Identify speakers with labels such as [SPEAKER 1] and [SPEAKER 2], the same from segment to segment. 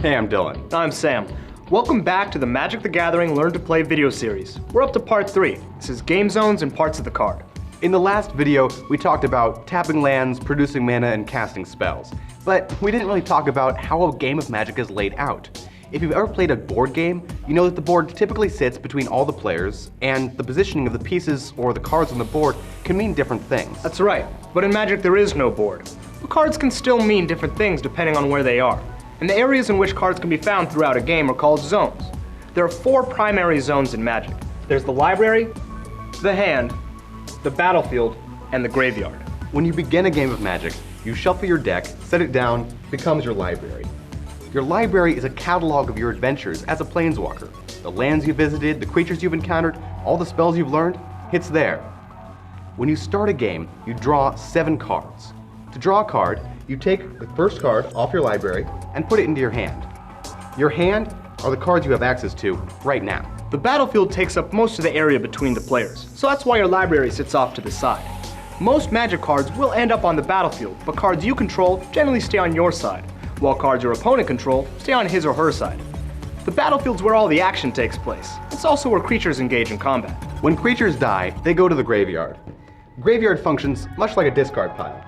[SPEAKER 1] Hey, I'm Dylan.
[SPEAKER 2] I'm Sam. Welcome back to the Magic the Gathering Learn to Play video series. We're up to part 3. This is game zones and parts of the card.
[SPEAKER 1] In the last video, we talked about tapping lands, producing mana, and casting spells. But we didn't really talk about how a game of Magic is laid out. If you've ever played a board game, you know that the board typically sits between all the players, and the positioning of the pieces or the cards on the board can mean different things.
[SPEAKER 2] That's right, but in Magic there is no board. But cards can still mean different things depending on where they are. And the areas in which cards can be found throughout a game are called zones. There are 4 primary zones in Magic. There's the library, the hand, the battlefield, and the graveyard.
[SPEAKER 1] When you begin a game of Magic, you shuffle your deck, set it down, becomes your library. Your library is a catalog of your adventures as a planeswalker. The lands you visited, the creatures you've encountered, all the spells you've learned, it's there. When you start a game, you draw 7 cards. To draw a card, you take the first card off your library and put it into your hand. Your hand are the cards you have access to right now.
[SPEAKER 2] The battlefield takes up most of the area between the players, so that's why your library sits off to the side. Most Magic cards will end up on the battlefield, but cards you control generally stay on your side, while cards your opponent control stay on his or her side. The battlefield's where all the action takes place. It's also where creatures engage in combat.
[SPEAKER 1] When creatures die, they go to the graveyard. Graveyard functions much like a discard pile.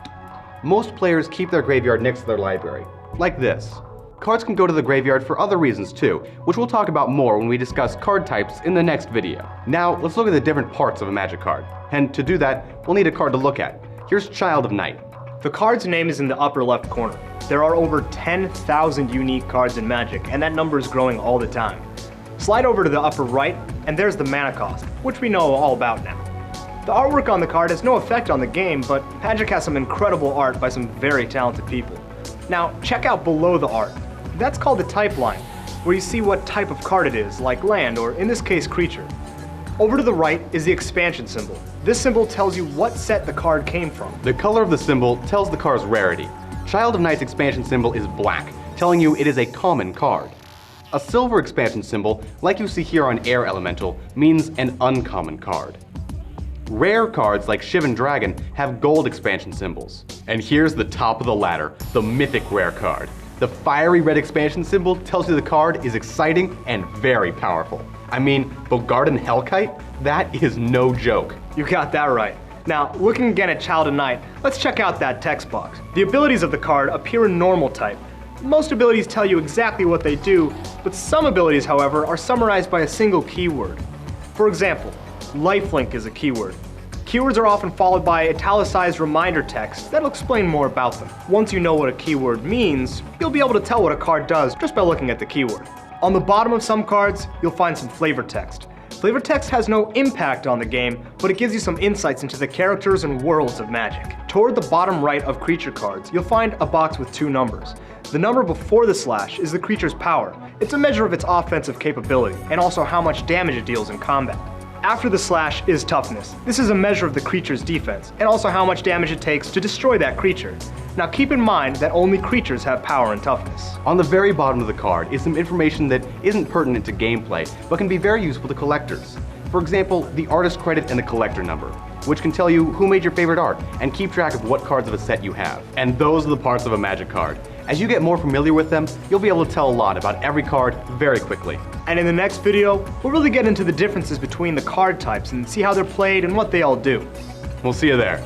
[SPEAKER 1] Most players keep their graveyard next to their library, like this. Cards can go to the graveyard for other reasons too, which we'll talk about more when we discuss card types in the next video. Now, let's look at the different parts of a Magic card. And to do that, we'll need a card to look at. Here's Child of Night.
[SPEAKER 2] The card's name is in the upper left corner. There are over 10,000 unique cards in Magic, and that number is growing all the time. Slide over to the upper right, and there's the mana cost, which we know all about now. The artwork on the card has no effect on the game, but Magic has some incredible art by some very talented people. Now, check out below the art. That's called the type line, where you see what type of card it is, like land, or in this case, creature. Over to the right is the expansion symbol. This symbol tells you what set the card came from.
[SPEAKER 1] The color of the symbol tells the card's rarity. Child of Night's expansion symbol is black, telling you it is a common card. A silver expansion symbol, like you see here on Air Elemental, means an uncommon card. Rare cards like Shivan Dragon have gold expansion symbols. And here's the top of the ladder, the mythic rare card. The fiery red expansion symbol tells you the card is exciting and very powerful. I mean, Bogardan Hellkite? That is no joke.
[SPEAKER 2] You got that right. Now, looking again at Child of Night, let's check out that text box. The abilities of the card appear in normal type. Most abilities tell you exactly what they do, but some abilities, however, are summarized by a single keyword. For example, lifelink is a keyword. Keywords are often followed by italicized reminder text that'll explain more about them. Once you know what a keyword means, you'll be able to tell what a card does just by looking at the keyword. On the bottom of some cards, you'll find some flavor text. Flavor text has no impact on the game, but it gives you some insights into the characters and worlds of Magic. Toward the bottom right of creature cards, you'll find a box with 2 numbers. The number before the slash is the creature's power. It's a measure of its offensive capability, and also how much damage it deals in combat. After the slash is toughness. This is a measure of the creature's defense, and also how much damage it takes to destroy that creature. Now keep in mind that only creatures have power and toughness.
[SPEAKER 1] On the very bottom of the card is some information that isn't pertinent to gameplay, but can be very useful to collectors. For example, the artist credit and the collector number, which can tell you who made your favorite art, and keep track of what cards of a set you have. And those are the parts of a Magic card. As you get more familiar with them, you'll be able to tell a lot about every card very quickly.
[SPEAKER 2] And in the next video, we'll really get into the differences between the card types and see how they're played and what they all do.
[SPEAKER 1] We'll see you there.